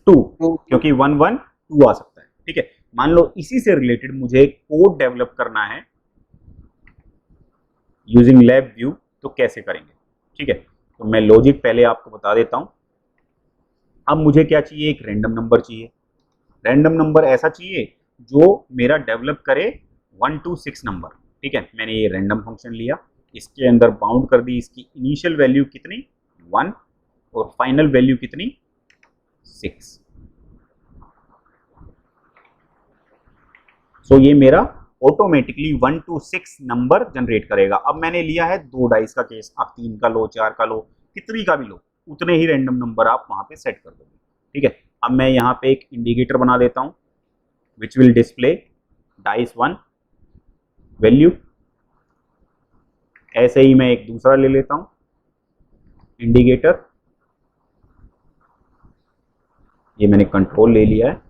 2, क्योंकि 1 1 2 आ सकता है। ठीक है, मान लो इसी से रिलेटेड मुझे एक कोड डेवलप करना है यूजिंग LabVIEW, तो कैसे करेंगे? ठीक है, तो मैं लॉजिक पहले आपको बता देता हूं। अब मुझे क्या चाहिए, एक रैंडम नंबर चाहिए। रैंडम नंबर ऐसा चाहिए जो मेरा डेवलप करे 1 to 6 नंबर। ठीक है, मैंने ये रैंडम फंक्शन लिया, इसके अंदर बाउंड कर दी इसकी इनिशियल वैल्यू कितनी, 1, और फाइनल वैल्यू कितनी 6। सो ये मेरा ऑटोमेटिकली 1 to 6 नंबर जनरेट करेगा। अब मैंने लिया है 2 डाइस का केस, आप 3 का लो, 4 का लो, कितनी का भी लो, उतने ही रैंडम नंबर आप वहां पे सेट कर दोगे। ठीक है, अब मैं यहाँ पे एक इंडिकेटर बना देता हूँ which will display dice 1 value. ऐसे ही मैं एक दूसरा ले लेता हूँ इंडिकेटर, ये मैंने कंट्रोल ले लिया है,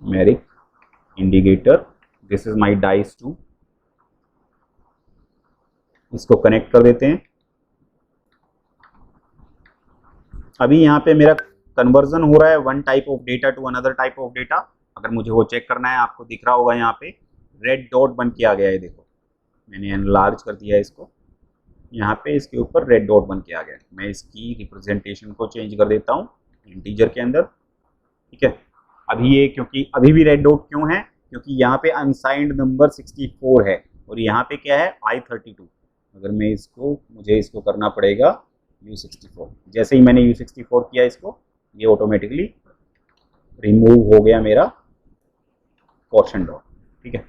numeric indicator, this is my dice 2। इसको कनेक्ट कर देते हैं। अभी यहाँ पे मेरा कन्वर्जन हो रहा है one type of data to another type of data. अगर मुझे वो चेक करना है, आपको दिख रहा होगा यहाँ पे रेड डॉट बन के आ गया है, देखो मैंने एनलार्ज कर दिया है इसको, यहाँ पे इसके ऊपर रेड डॉट बन के आ गया है। मैं इसकी रिप्रेजेंटेशन को चेंज कर देता हूँ इंटीजर के अंदर। ठीक है, अभी ये क्योंकि अभी भी रेड डॉट क्यों है, क्योंकि यहाँ पे अनसाइंड नंबर 64 है और यहाँ पे क्या है I32। अगर मैं इसको, मुझे इसको करना पड़ेगा U64। जैसे ही मैंने U64 किया इसको, ये ऑटोमेटिकली रिमूव हो गया मेरा पोर्शन डॉट। ठीक है,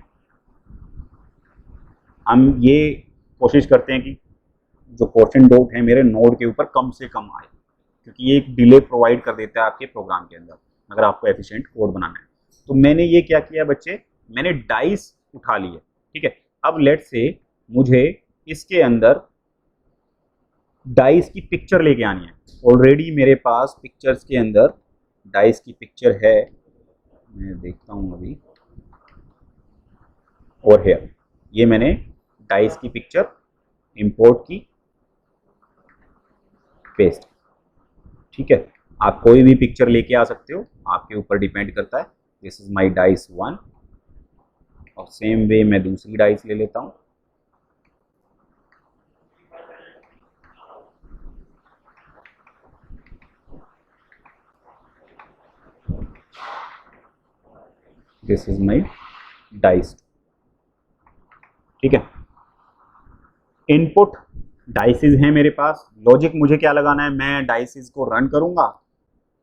हम ये कोशिश करते हैं कि जो पोर्शन डॉट है मेरे नोड के ऊपर कम से कम आए, क्योंकि ये एक डिले प्रोवाइड कर देता है आपके प्रोग्राम के अंदर अगर आपको एफिशिएंट कोड बनाना है। तो मैंने ये क्या किया बच्चे, मैंने डाइस उठा लिए। ठीक है, अब लेट से मुझे इसके अंदर डाइस की पिक्चर लेके आनी है। ऑलरेडी मेरे पास पिक्चर्स के अंदर डाइस की पिक्चर है, मैं देखता हूँ अभी, और है ये मैंने डाइस की पिक्चर इंपोर्ट की, पेस्ट। ठीक है, आप कोई भी पिक्चर लेके आ सकते हो, आपके ऊपर डिपेंड करता है। दिस इज माई डाइस 1 और सेम वे मैं दूसरी डाइस ले लेता हूँ। This is my dice. ठीक है, इनपुट डाइसिस है मेरे पास। लॉजिक मुझे क्या लगाना है, मैं डाइसिस को रन करूंगा,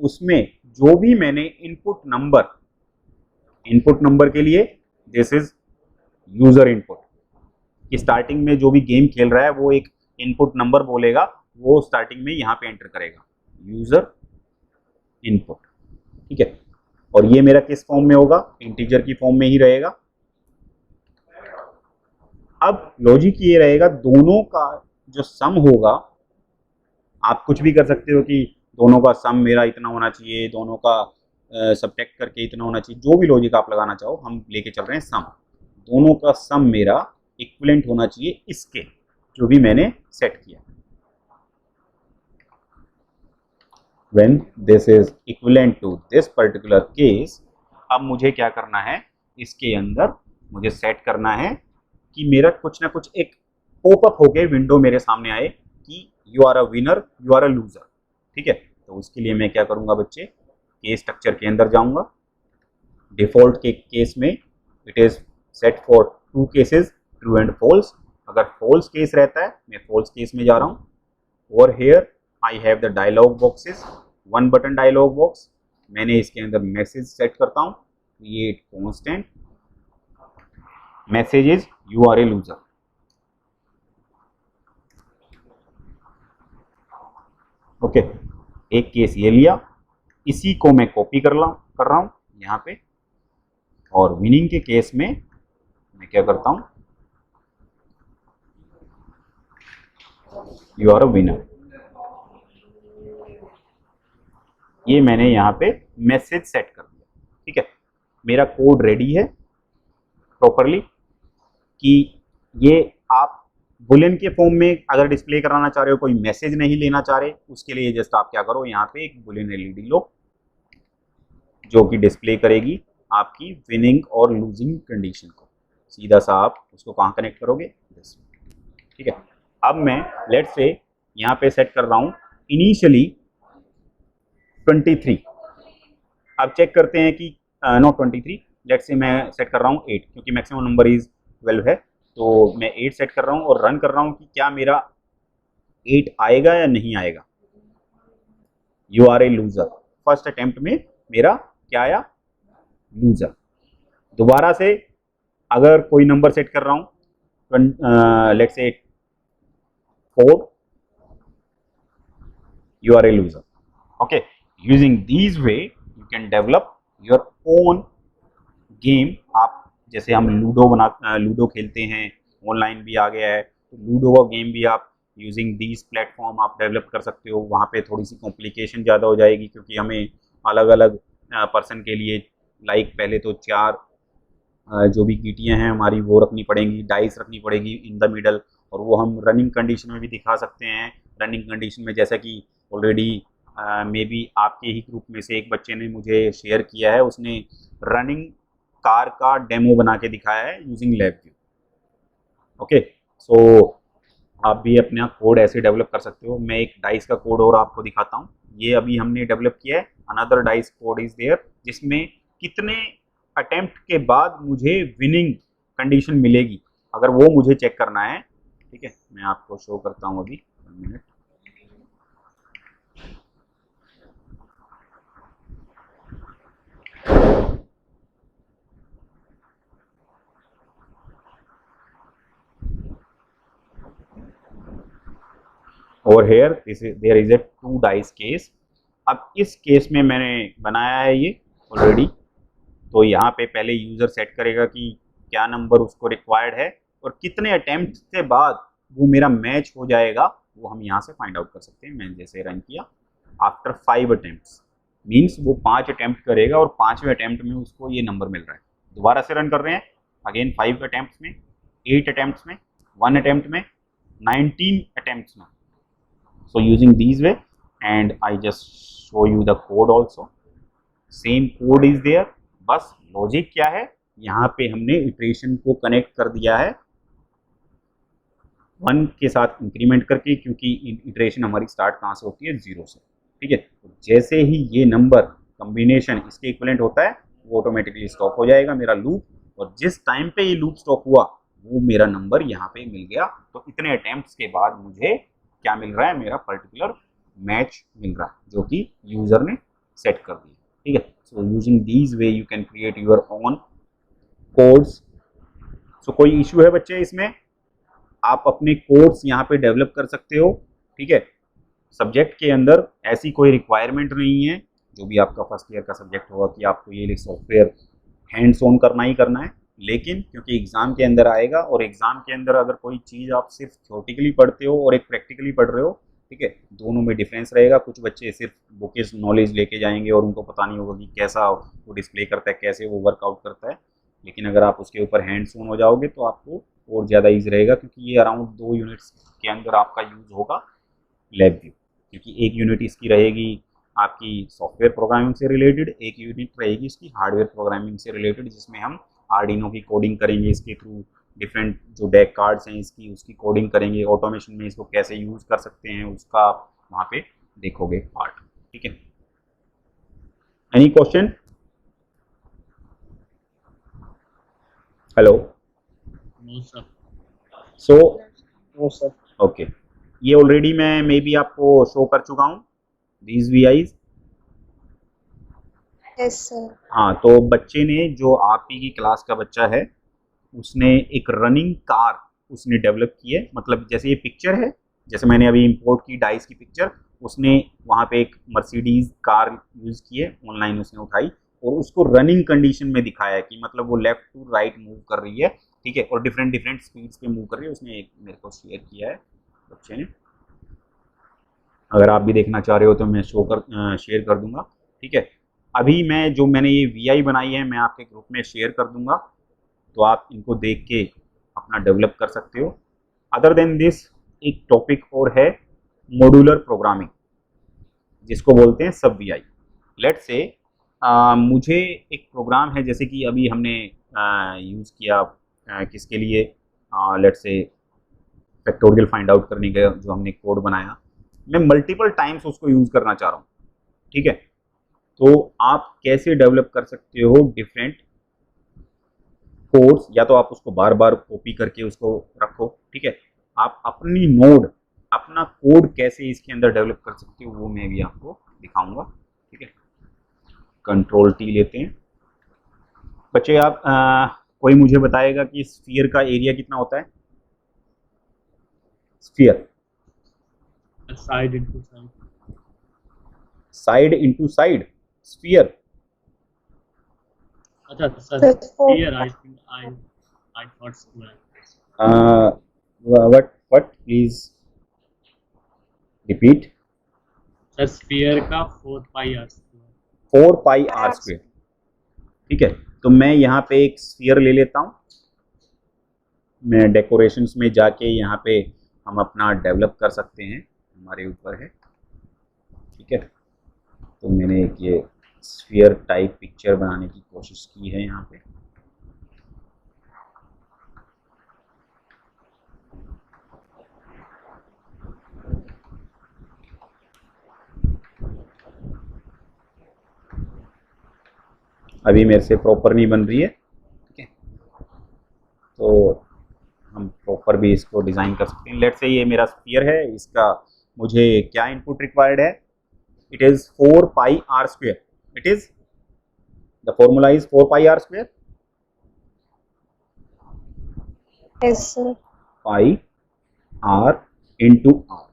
उसमें जो भी मैंने इनपुट नंबर के लिए दिस इज यूजर इनपुट, कि स्टार्टिंग में जो भी गेम खेल रहा है वो एक इनपुट नंबर बोलेगा, वो स्टार्टिंग में यहाँ पे एंटर करेगा यूजर इनपुट। ठीक है, और ये मेरा किस फॉर्म में होगा, इंटीजर की फॉर्म में ही रहेगा। अब लॉजिक ये रहेगा, दोनों का जो सम होगा, आप कुछ भी कर सकते हो कि दोनों का सम मेरा इतना होना चाहिए, दोनों का सब्ट्रैक्ट करके इतना होना चाहिए, जो भी लॉजिक आप लगाना चाहो, हम लेके चल रहे हैं सम। दोनों का सम मेरा इक्विवेलेंट होना चाहिए इसके, जो भी मैंने सेट किया। When this is equivalent to this particular case, अब मुझे क्या करना है, इसके अंदर मुझे सेट करना है कि मेरा कुछ ना कुछ एक पॉपअप होके विंडो मेरे सामने आए कि you are a winner, you are a loser. ठीक है, तो उसके लिए मैं क्या करूंगा बच्चे, केस स्ट्रक्चर के अंदर जाऊंगा। डिफॉल्ट के केस में it is set for 2 cases, true and false. अगर फॉल्स केस रहता है, मैं फॉल्स केस में जा रहा हूँ। और here I have the dialog boxes, 1 button dialog box. मैंने इसके अंदर मैसेज सेट करता हूँ, create constant messages, you are a loser. Okay, एक केस ये लिया, इसी को मैं कॉपी कर रहा हूं यहाँ पे, और विनिंग के केस में मैं क्या करता हूं, यू आर अ विनर। ये मैंने यहाँ पे मैसेज सेट कर दिया। ठीक है, मेरा कोड रेडी है प्रॉपरली, कि ये आप बुलियन के फॉर्म में अगर डिस्प्ले कराना चाह रहे हो, कोई मैसेज नहीं लेना चाह रहे, उसके लिए जस्ट आप क्या करो, यहाँ पे एक बुलियन एलईडी लो, जो कि डिस्प्ले करेगी आपकी विनिंग और लूजिंग कंडीशन को। सीधा सा आप उसको कहाँ कनेक्ट करोगे, दिस। ठीक है, अब मैं लेट से यहाँ पे सेट कर रहा हूँ इनिशियली 23। अब चेक करते हैं कि नॉट 23, लेट से मैं सेट कर रहा हूँ 8, क्योंकि मैक्सिमम नंबर इज 12 है, तो मैं 8 सेट कर रहा हूँ और रन कर रहा हूँ कि क्या मेरा 8 आएगा या नहीं आएगा? You are a loser. First attempt में मेरा क्या आया? लूजर। दोबारा से अगर कोई नंबर सेट कर रहा हूं, let's say 4, you are a loser. Okay, using these way you can develop your own game. आप जैसे हम लूडो खेलते हैं, ऑनलाइन भी आ गया है, तो लूडो का गेम भी आप यूजिंग दीज प्लेटफॉर्म आप डेवलप कर सकते हो। वहाँ पे थोड़ी सी कॉम्प्लिकेशन ज़्यादा हो जाएगी क्योंकि हमें अलग अलग पर्सन के लिए लाइक पहले तो 4 जो भी गीटियाँ हैं हमारी वो रखनी पड़ेंगी, डाइस रखनी पड़ेगी इन द मिडल, और वो हम रनिंग कंडीशन में भी दिखा सकते हैं। रनिंग कंडीशन में जैसा कि ऑलरेडी मे बी आपके ही ग्रुप में से एक बच्चे ने मुझे शेयर किया है, उसने रनिंग कार का डेमो बना के दिखाया है यूजिंग लैब व्यू। ओके, सो आप भी अपना कोड ऐसे डेवलप कर सकते हो। मैं एक डाइस का कोड और आपको दिखाता हूँ। ये अभी हमने डेवलप किया है, another dice code is there, जिसमें कितने अटेम्प्ट के बाद मुझे विनिंग कंडीशन मिलेगी, अगर वो मुझे चेक करना है। ठीक है, मैं आपको शो करता हूँ अभी, 1 minute. Over here there is a 2 dice case. अब इस केस में मैंने बनाया है ये ऑलरेडी, तो यहाँ पे पहले यूज़र सेट करेगा कि क्या नंबर उसको रिक्वायर्ड है और कितने अटेम्प्ट के बाद वो मेरा मैच हो जाएगा, वो हम यहाँ से फाइंड आउट कर सकते हैं। मैंने जैसे रन किया, आफ्टर 5 अटेम्प्ट्स मीन्स वो 5 अटेम्प्ट करेगा और 5वें अटेम्प्ट में उसको ये नंबर मिल रहा है। दोबारा से रन कर रहे हैं, अगेन 5 अटेम्प्ट्स में, 8 अटेम्प्ट्स में, 1 अटेम्प्ट में, 19 अटेम्प्ट्स में। So using these way, and I just show you the code also. Same code is there. बस लॉजिक क्या है, यहाँ पे हमने इटरेशन को कनेक्ट कर दिया है 1 के साथ इंक्रीमेंट करके, क्योंकि इटरेशन हमारी स्टार्ट कहाँ से होती है? 0 से। ठीक है, तो जैसे ही ये नंबर कम्बिनेशन इसके इक्विवेलेंट होता है वो ऑटोमेटिकली स्टॉप हो जाएगा मेरा लूप, और जिस टाइम पे ये लूप स्टॉप हुआ वो मेरा नंबर यहाँ पे मिल गया। तो इतने अटेम्प्ट्स के बाद मुझे क्या मिल रहा है? मेरा पर्टिकुलर मैच मिल रहा है जो कि यूजर ने सेट कर दिया। ठीक है, so using these way you can create your own codes. So कोई इशू है बच्चे इसमें? आप अपने कोड्स यहाँ पे डेवलप कर सकते हो। ठीक है, सब्जेक्ट के अंदर ऐसी कोई रिक्वायरमेंट नहीं है, जो भी आपका फर्स्ट ईयर का सब्जेक्ट होगा कि आपको ये सॉफ्टवेयर हैंड्स ऑन करना ही करना है, लेकिन क्योंकि एग्ज़ाम के अंदर आएगा, और एग्ज़ाम के अंदर अगर कोई चीज़ आप सिर्फ थ्योरेटिकली पढ़ते हो और एक प्रैक्टिकली पढ़ रहे हो, ठीक है, दोनों में डिफरेंस रहेगा। कुछ बच्चे सिर्फ बुकिश नॉलेज लेके जाएंगे और उनको पता नहीं होगा कि कैसा वो डिस्प्ले करता है, कैसे वो वर्कआउट करता है। लेकिन अगर आप उसके ऊपर हैंड्स ऑन हो जाओगे तो आपको और ज़्यादा ईजी रहेगा, क्योंकि ये अराउंड 2 यूनिट्स के अंदर आपका यूज़ होगा लैब व्यू, क्योंकि एक यूनिट इसकी रहेगी आपकी सॉफ्टवेयर प्रोग्रामिंग से रिलेटेड, एक यूनिट रहेगी इसकी हार्डवेयर प्रोग्रामिंग से रिलेटेड, जिसमें हम आर्डिनो की कोडिंग करेंगे, इसके थ्रू डिफरेंट जो डेक कार्ड्स हैं इसकी उसकी कोडिंग करेंगे, ऑटोमेशन में इसको कैसे यूज़ कर सकते हैं उसका आप वहाँ पे देखोगे पार्ट। ठीक है, any question? Hello? No sir. So no sir. Okay, ये ऑलरेडी मैं मे बी आपको शो कर चुका हूँ these VIs. Yes sir. हाँ, तो बच्चे ने, जो आप ही की क्लास का बच्चा है, उसने एक रनिंग कार उसने डेवलप की है। मतलब जैसे ये पिक्चर है, जैसे मैंने अभी इंपोर्ट की डाइस की पिक्चर, उसने वहाँ पे एक मर्सिडीज कार यूज़ की है, ऑनलाइन उसने उठाई और उसको रनिंग कंडीशन में दिखाया है कि मतलब वो लेफ्ट टू राइट मूव कर रही है। ठीक है, और डिफरेंट डिफरेंट स्पीड्स पे मूव कर रही है। उसने एक मेरे को शेयर किया है बच्चे ने, अगर आप भी देखना चाह रहे हो तो मैं शेयर कर दूंगा। ठीक है, अभी मैंने ये वीआई बनाई है, मैं आपके ग्रुप में शेयर कर दूंगा, तो आप इनको देख के अपना डेवलप कर सकते हो। अदर देन दिस एक टॉपिक और है मॉड्यूलर प्रोग्रामिंग, जिसको बोलते हैं सब वीआई। लेट्स से मुझे एक प्रोग्राम है, जैसे कि अभी हमने यूज़ किया किसके लिए, let's say factorial find out करने का जो हमने कोड बनाया, मैं मल्टीपल टाइम्स उसको यूज़ करना चाह रहा हूँ। ठीक है, तो आप कैसे डेवलप कर सकते हो डिफरेंट कोड्स, या तो आप उसको बार बार कॉपी करके उसको रखो। ठीक है, आप अपनी नोड अपना कोड कैसे इसके अंदर डेवलप कर सकते हो वो मैं भी आपको दिखाऊंगा। ठीक है, कंट्रोल टी लेते हैं। बच्चे आप कोई मुझे बताएगा कि स्फीयर का एरिया कितना होता है? Sphere side into side, side into side, sphere. अच्छा sir, sphere I think I thought square. What please repeat. Sir sphere का 4 pi R square. 4 pi R square. ठीक है, तो मैं यहाँ पे एक स्फीयर ले लेता हूँ। मैं डेकोरेशंस में जाके यहाँ पे हम अपना डेवलप कर सकते हैं, हमारे ऊपर है। ठीक है, तो मैंने एक ये स्फीयर टाइप पिक्चर बनाने की कोशिश की है यहाँ पे। अभी मेरे से प्रॉपर नहीं बन रही है। ठीक है, तो हम प्रॉपर भी इसको डिज़ाइन कर सकते हैं। लेट्स से ये मेरा स्फीयर है, इसका मुझे क्या इनपुट रिक्वायर्ड है? It is 4 pi R square. It is the formula is 4 pi R square. Yes, sir. Pi R into R.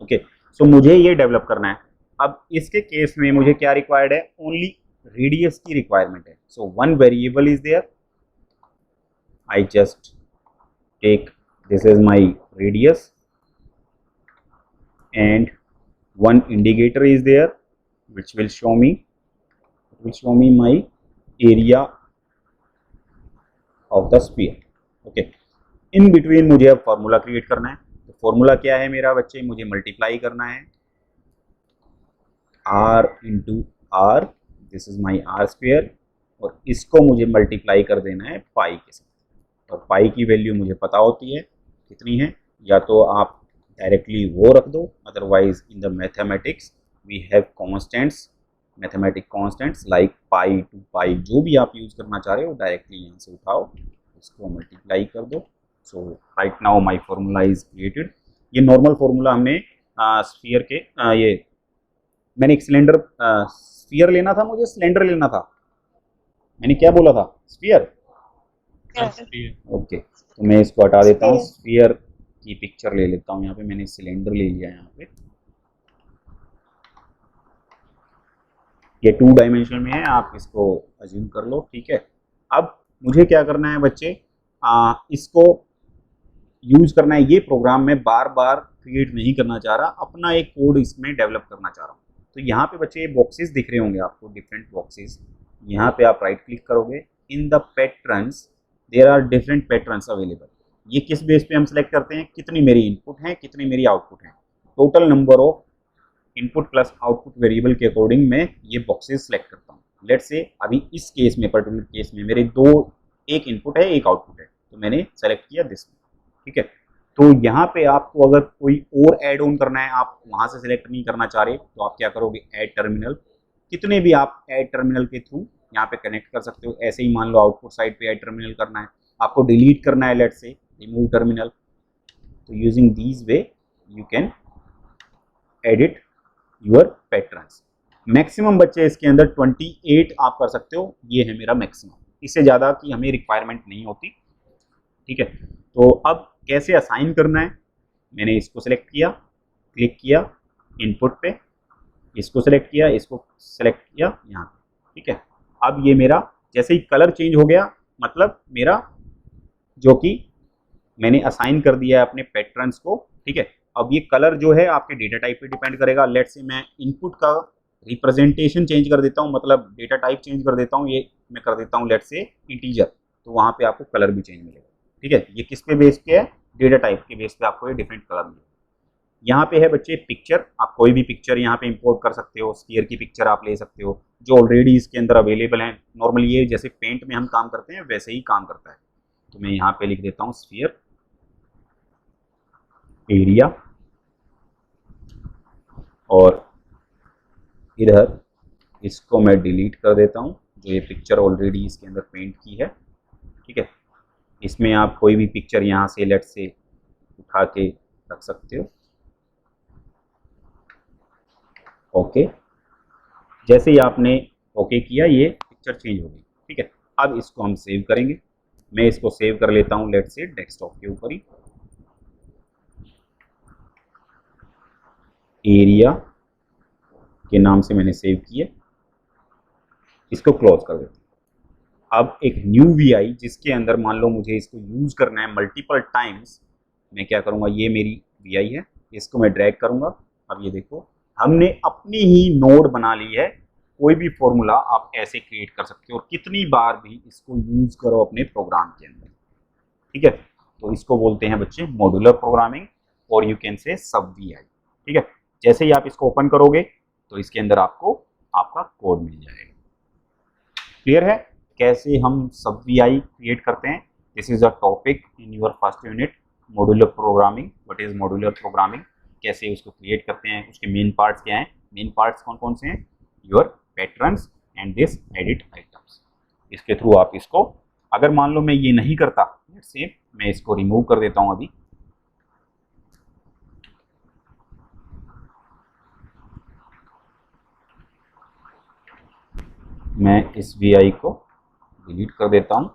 Okay, so मुझे ये डेवलप करना है। अब इसके केस में मुझे क्या रिक्वायर्ड है? ओनली रेडियस की रिक्वायरमेंट है। So one variable is there, I just take this is my radius and one indicator is there which will show me my area of the sphere. okay, in between मुझे अब formula create करना है। तो formula क्या है मेरा बच्चे? मुझे मल्टीप्लाई करना है r into R, this is my R square, और इसको मुझे मल्टीप्लाई कर देना है पाई के साथ। और पाई की वैल्यू मुझे पता होती है कितनी है, या तो आप डायरेक्टली वो रख दो, otherwise in the mathematics we have constants, mathematic constants like pi two pi, जो भी आप यूज़ करना चाह रहे हो डायरेक्टली यहाँ से उठाओ, इसको मल्टीप्लाई कर दो। So right now my formula is created. ये नॉर्मल फार्मूला हमने स्फीयर के ये मैंने एक सिलेंडर स्फीयर लेना था, मुझे सिलेंडर लेना था। मैंने क्या बोला था? स्फीयर। ओके, तो मैं इसको हटा देता हूँ, स्फीयर की पिक्चर ले लेता हूँ। यहाँ पे मैंने सिलेंडर ले लिया यहाँ पे, ये 2 डायमेंशन में है, आप इसको अज्यूम कर लो। ठीक है, अब मुझे क्या करना है बच्चे? इसको यूज करना है। ये प्रोग्राम मैं बार बार क्रिएट नहीं करना चाह रहा, अपना एक कोड इसमें डेवलप करना चाह रहा हूँ। तो यहाँ पे बच्चे ये बॉक्सेस दिख रहे होंगे आपको, डिफरेंट बॉक्सेस। यहाँ पे आप राइट क्लिक करोगे, in the patterns there are different patterns available. ये किस बेस पे हम सेलेक्ट करते हैं? कितनी मेरी इनपुट है, कितनी मेरी आउटपुट है। Total number of input plus output variable के अकॉर्डिंग मैं ये बॉक्सेस सेलेक्ट करता हूँ। लेट्स से अभी इस केस में, पर्टिकुलर केस में मेरे एक इनपुट है, एक आउटपुट है, तो मैंने सेलेक्ट किया दिस। ठीक है, तो यहाँ पे आपको अगर कोई और ऐड ऑन करना है, आप वहाँ से सिलेक्ट नहीं करना चाह रहे, तो आप क्या करोगे? Add terminal. कितने भी आप ऐड टर्मिनल के थ्रू यहाँ पे कनेक्ट कर सकते हो। ऐसे ही मान लो आउटपुट साइड पे ऐड टर्मिनल करना है, आपको डिलीट करना है, लेट्स से रिमूव टर्मिनल। तो using these way you can edit your patterns. Maximum बच्चे इसके अंदर 28 आप कर सकते हो, ये है मेरा मैक्सिमम। इससे ज़्यादा की हमें रिक्वायरमेंट नहीं होती। ठीक है, तो अब कैसे असाइन करना है? मैंने इसको सेलेक्ट किया, क्लिक किया इनपुट पे, इसको सेलेक्ट किया, इसको सेलेक्ट किया यहाँ पे। ठीक है, अब ये मेरा जैसे ही कलर चेंज हो गया, मतलब मेरा जो कि मैंने असाइन कर दिया है अपने पैटर्न्स को। ठीक है, अब ये कलर जो है आपके डेटा टाइप पे डिपेंड करेगा। लेट्स से मैं इनपुट का रिप्रेजेंटेशन चेंज कर देता हूँ, मतलब डेटा टाइप चेंज कर देता हूँ, ये मैं कर देता हूँ लेट्स से इंटीजर, तो वहाँ पे आपको कलर भी चेंज मिलेगा। ठीक है, ये किस पे बेस पे है? डेटा टाइप के बेस पे आपको ये डिफरेंट कलर मिलेगा। यहाँ पे है बच्चे पिक्चर, आप कोई भी पिक्चर यहाँ पे इंपोर्ट कर सकते हो। स्फीयर की पिक्चर आप ले सकते हो जो ऑलरेडी इसके अंदर अवेलेबल है। नॉर्मली ये जैसे पेंट में हम काम करते हैं वैसे ही काम करता है। तो मैं यहाँ पे लिख देता हूँ स्फीयर एरिया, और इधर इसको मैं डिलीट कर देता हूँ, जो ये पिक्चर ऑलरेडी इसके अंदर पेंट की है। ठीक है, इसमें आप कोई भी पिक्चर यहाँ से लेट से उठा के रख सकते हो। ओके, जैसे ही आपने ओके किया ये पिक्चर चेंज हो गई। ठीक है, अब इसको हम सेव करेंगे। मैं इसको सेव कर लेता हूँ, लेट्स से डेस्कटॉप के ऊपर ही, एरिया के नाम से मैंने सेव किया। इसको क्लोज कर देता हूँ। अब एक न्यू वीआई जिसके अंदर मान लो मुझे इसको यूज करना है मल्टीपल टाइम्स, मैं क्या करूँगा, ये मेरी वीआई है, इसको मैं ड्रैग करूँगा। अब ये देखो हमने अपनी ही नोड बना ली है। कोई भी फॉर्मूला आप ऐसे क्रिएट कर सकते हो और कितनी बार भी इसको यूज करो अपने प्रोग्राम के अंदर। ठीक है, तो इसको बोलते हैं बच्चे मॉड्यूलर प्रोग्रामिंग, और यू कैन से सब वीआई। ठीक है, जैसे ही आप इसको ओपन करोगे तो इसके अंदर आपको आपका कोड मिल जाएगा। क्लियर है कैसे हम सब वीआई क्रिएट करते हैं? This is a topic in your first unit, modular programming. What is modular programming, कैसे उसको क्रिएट करते हैं, उसके मेन पार्ट्स क्या हैं। मेन पार्ट्स कौन कौन से हैं? Your patterns and this edit items. इसके थ्रू आप इसको, अगर मान लो मैं ये नहीं करता, लेट्स से मैं इसको रिमूव कर देता हूं अभी। मैं इस वीआई को डिलीट कर देता हूं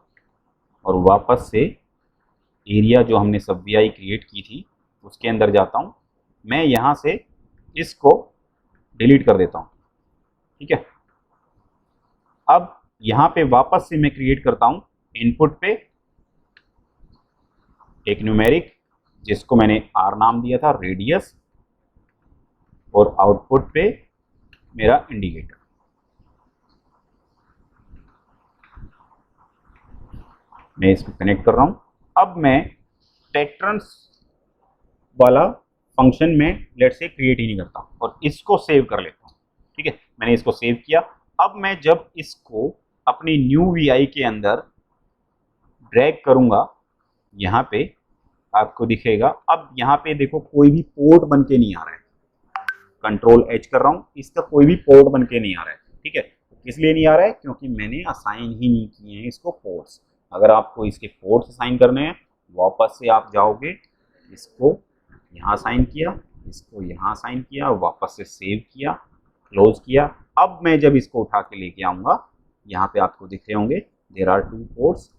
और वापस से एरिया जो हमने सब वीआई क्रिएट की थी उसके अंदर जाता हूं। मैं यहां से इसको डिलीट कर देता हूं। ठीक है, अब यहां पे वापस से मैं क्रिएट करता हूं इनपुट पे एक न्यूमेरिक जिसको मैंने आर नाम दिया था, रेडियस, और आउटपुट पे मेरा इंडिकेटर। मैं इसको कनेक्ट कर रहा हूं। अब मैं पैटर्न्स वाला फंक्शन में लेट से क्रिएट ही नहीं करता और इसको सेव कर लेता हूं। ठीक है, मैंने इसको सेव किया। अब मैं जब इसको अपनी न्यू वीआई के अंदर ड्रैग करूंगा, यहाँ पे आपको दिखेगा। अब यहाँ पे देखो कोई भी पोर्ट बन के नहीं आ रहा है। कंट्रोल एच कर रहा हूँ, इसका कोई भी पोर्ट बन के नहीं आ रहा है। ठीक है, किस लिए नहीं आ रहा है? क्योंकि मैंने असाइन ही नहीं किए हैं इसको पोर्ट्स। अगर आपको इसके पोर्ट्स असाइन करने हैं, वापस से आप जाओगे, इसको यहाँ असाइन किया, इसको यहाँ असाइन किया, वापस से सेव किया, क्लोज किया। अब मैं जब इसको उठा के लेके आऊँगा, यहाँ पे आपको दिख रहे होंगे there are 2 ports,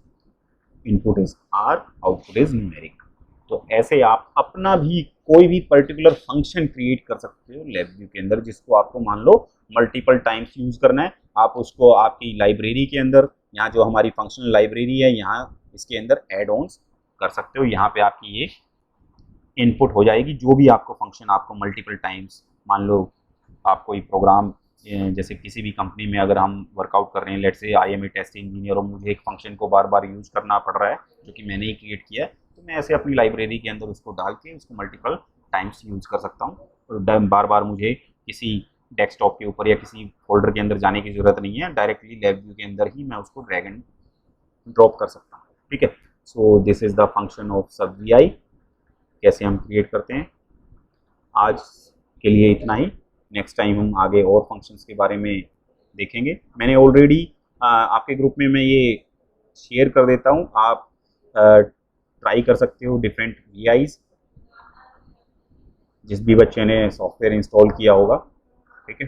input is R, output is numeric. तो ऐसे आप अपना भी कोई भी पर्टिकुलर फंक्शन क्रिएट कर सकते हो LabVIEW के अंदर, जिसको आपको मान लो मल्टीपल टाइम्स यूज करना है। आप उसको आपकी लाइब्रेरी के अंदर, यहाँ जो हमारी फंक्शनल लाइब्रेरी है, यहाँ इसके अंदर एड ऑन्स कर सकते हो। यहाँ पे आपकी ये इनपुट हो जाएगी, जो भी आपको फंक्शन आपको मल्टीपल टाइम्स, मान लो आप कोई प्रोग्राम, जैसे किसी भी कंपनी में अगर हम वर्कआउट कर रहे हैं, let's say I am a test engineer, और मुझे एक फंक्शन को बार बार यूज़ करना पड़ रहा है जो कि मैंने ही क्रिएट किया है, तो मैं ऐसे अपनी लाइब्रेरी के अंदर उसको डाल के उसको मल्टीपल टाइम्स यूज़ कर सकता हूँ। और बार बार मुझे किसी डेस्कटॉप के ऊपर या किसी फोल्डर के अंदर जाने की ज़रूरत नहीं है, डायरेक्टली LabVIEW के अंदर ही मैं उसको ड्रैग एंड ड्रॉप कर सकता हूँ। ठीक है, so this is the function of सब वीआई, कैसे हम क्रिएट करते हैं। आज के लिए इतना ही, नेक्स्ट टाइम हम आगे और फंक्शंस के बारे में देखेंगे। मैंने ऑलरेडी आपके ग्रुप में मैं ये शेयर कर देता हूँ, आप ट्राई कर सकते हो डिफरेंट वीआईज, जिस भी बच्चे ने सॉफ्टवेयर इंस्टॉल किया होगा। ठीक है।